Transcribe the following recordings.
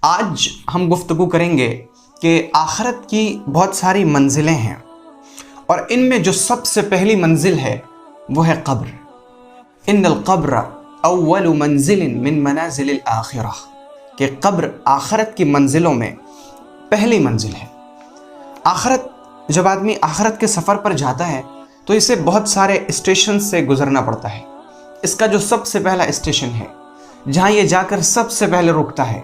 آج ہم گفتگو کریں گے کہ آخرت کی بہت ساری منزلیں ہیں اور ان میں جو سب سے پہلی منزل ہے وہ ہے قبر۔ ان القبر اول منزل من منازل الاخرہ، کہ قبر آخرت کی منزلوں میں پہلی منزل ہے۔ آخرت، جب آدمی آخرت کے سفر پر جاتا ہے تو اسے بہت سارے اسٹیشن سے گزرنا پڑتا ہے۔ اس کا جو سب سے پہلا اسٹیشن ہے، جہاں یہ جا کر سب سے پہلے رکتا ہے،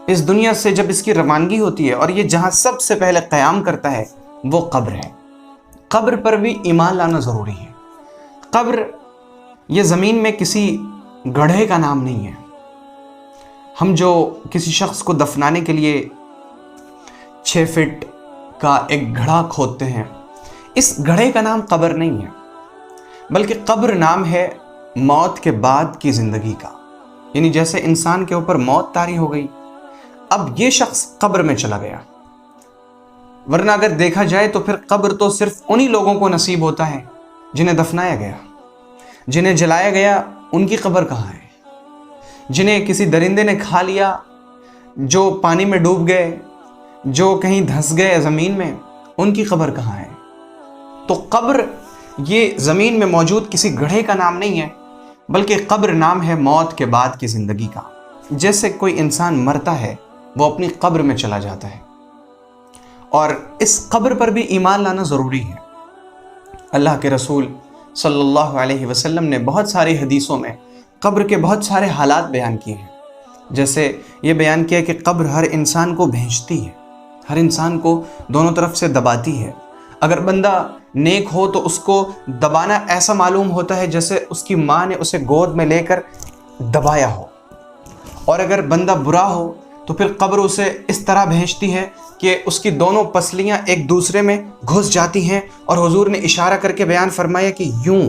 اس دنیا سے جب اس کی روانگی ہوتی ہے اور یہ جہاں سب سے پہلے قیام کرتا ہے وہ قبر ہے۔ قبر پر بھی ایمان لانا ضروری ہے۔ قبر یہ زمین میں کسی گڑھے کا نام نہیں ہے۔ ہم جو کسی شخص کو دفنانے کے لیے 6 فٹ کا ایک گڑھا کھودتے ہیں، اس گڑھے کا نام قبر نہیں ہے، بلکہ قبر نام ہے موت کے بعد کی زندگی کا۔ یعنی جیسے انسان کے اوپر موت طاری ہو گئی، اب یہ شخص قبر میں چلا گیا، ورنہ اگر دیکھا جائے تو پھر قبر تو صرف انہی لوگوں کو نصیب ہوتا ہے جنہیں دفنایا گیا۔ جنہیں جلایا گیا ان کی قبر کہاں ہے؟ جنہیں کسی درندے نے کھا لیا، جو پانی میں ڈوب گئے، جو کہیں دھس گئے زمین میں، ان کی قبر کہاں ہے؟ تو قبر یہ زمین میں موجود کسی گڑھے کا نام نہیں ہے، بلکہ قبر نام ہے موت کے بعد کی زندگی کا۔ جیسے کوئی انسان مرتا ہے، وہ اپنی قبر میں چلا جاتا ہے، اور اس قبر پر بھی ایمان لانا ضروری ہے۔ اللہ کے رسول صلی اللہ علیہ وسلم نے بہت ساری حدیثوں میں قبر کے بہت سارے حالات بیان کیے ہیں۔ جیسے یہ بیان کیا کہ قبر ہر انسان کو بھینچتی ہے، ہر انسان کو دونوں طرف سے دباتی ہے۔ اگر بندہ نیک ہو تو اس کو دبانا ایسا معلوم ہوتا ہے جیسے اس کی ماں نے اسے گود میں لے کر دبایا ہو، اور اگر بندہ برا ہو تو پھر قبر اسے اس طرح بھیجتی ہے کہ اس کی دونوں پسلیاں ایک دوسرے میں گھس جاتی ہیں، اور حضور نے اشارہ کر کے بیان فرمایا کہ یوں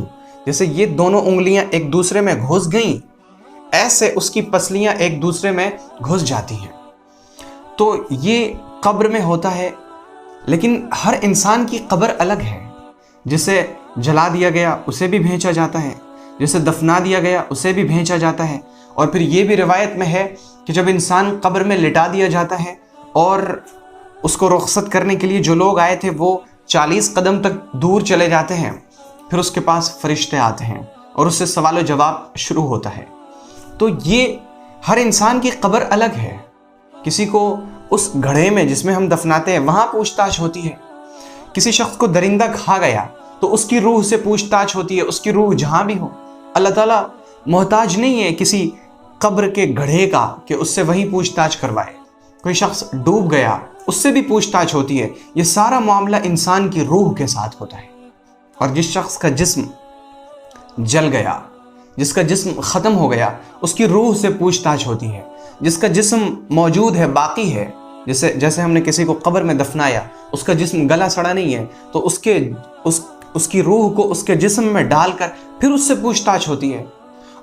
جیسے یہ دونوں انگلیاں ایک دوسرے میں گھس گئیں، ایسے اس کی پسلیاں ایک دوسرے میں گھس جاتی ہیں۔ تو یہ قبر میں ہوتا ہے، لیکن ہر انسان کی قبر الگ ہے۔ جسے جلا دیا گیا اسے بھی بھیجا جاتا ہے، جسے دفنا دیا گیا اسے بھی بھیجا جاتا ہے، اور پھر یہ بھی روایت میں ہے کہ جب انسان قبر میں لٹا دیا جاتا ہے اور اس کو رخصت کرنے کے لیے جو لوگ آئے تھے وہ 40 قدم تک دور چلے جاتے ہیں، پھر اس کے پاس فرشتے آتے ہیں اور اس سے سوال و جواب شروع ہوتا ہے۔ تو یہ ہر انسان کی قبر الگ ہے۔ کسی کو اس گڑھے میں جس میں ہم دفناتے ہیں وہاں پوچھ تاچھ ہوتی ہے، کسی شخص کو درندہ کھا گیا تو اس کی روح سے پوچھ تاچھ ہوتی ہے، اس کی روح جہاں بھی ہو۔ اللہ تعالیٰ محتاج نہیں ہے کسی قبر کے گڑھے کا کہ اس سے وہی پوچھ تاچھ کروائے۔ کوئی شخص ڈوب گیا اس سے بھی پوچھ تاچھ ہوتی ہے۔ یہ سارا معاملہ انسان کی روح کے ساتھ ہوتا ہے، اور جس شخص کا جسم جل گیا، جس کا جسم ختم ہو گیا، اس کی روح سے پوچھ تاچھ ہوتی ہے۔ جس کا جسم موجود ہے، باقی ہے، جیسے ہم نے کسی کو قبر میں دفنایا، اس کا جسم گلا سڑا نہیں ہے، تو اس کی روح کو اس کے جسم میں ڈال کر پھر اس سے پوچھ تاچھ ہوتی ہے۔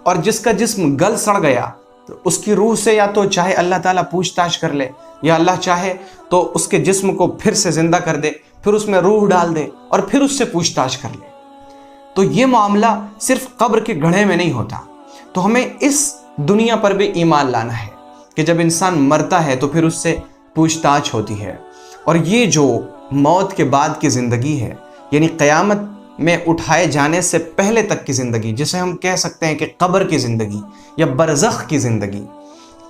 اور جس کا جسم گل سڑ گیا تو اس کی روح سے یا تو چاہے اللہ تعالیٰ پوچھ تاچھ کر لے، یا اللہ چاہے تو اس کے جسم کو پھر سے زندہ کر دے، پھر اس میں روح ڈال دے اور پھر اس سے پوچھ تاچھ کر لے۔ تو یہ معاملہ صرف قبر کے گڑھے میں نہیں ہوتا۔ تو ہمیں اس دنیا پر بھی ایمان لانا ہے کہ جب انسان مرتا ہے تو پھر اس سے پوچھ تاچھ ہوتی ہے۔ اور یہ جو موت کے بعد کی زندگی ہے، یعنی قیامت میں اٹھائے جانے سے پہلے تک کی زندگی، جسے ہم کہہ سکتے ہیں کہ قبر کی زندگی یا برزخ کی زندگی،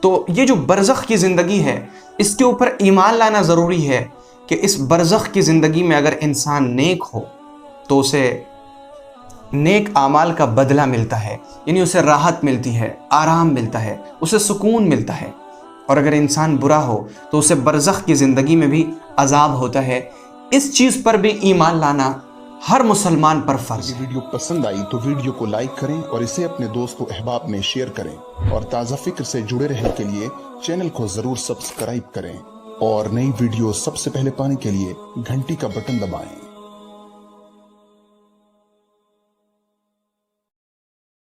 تو یہ جو برزخ کی زندگی ہے اس کے اوپر ایمان لانا ضروری ہے کہ اس برزخ کی زندگی میں اگر انسان نیک ہو تو اسے نیک اعمال کا بدلہ ملتا ہے، یعنی اسے راحت ملتی ہے، آرام ملتا ہے، اسے سکون ملتا ہے، اور اگر انسان برا ہو تو اسے برزخ کی زندگی میں بھی عذاب ہوتا ہے۔ اس چیز پر بھی ایمان لانا ہر مسلمان پر فرض ہے۔ ویڈیو پسند آئی تو ویڈیو کو لائک کریں اور اسے اپنے دوست و احباب میں شیئر کریں، اور تازہ فکر سے جڑے رہنے کے لیے چینل کو ضرور سبسکرائب کریں، اور نئی ویڈیو سب سے پہلے پانے کے لیے گھنٹی کا بٹن دبائیں۔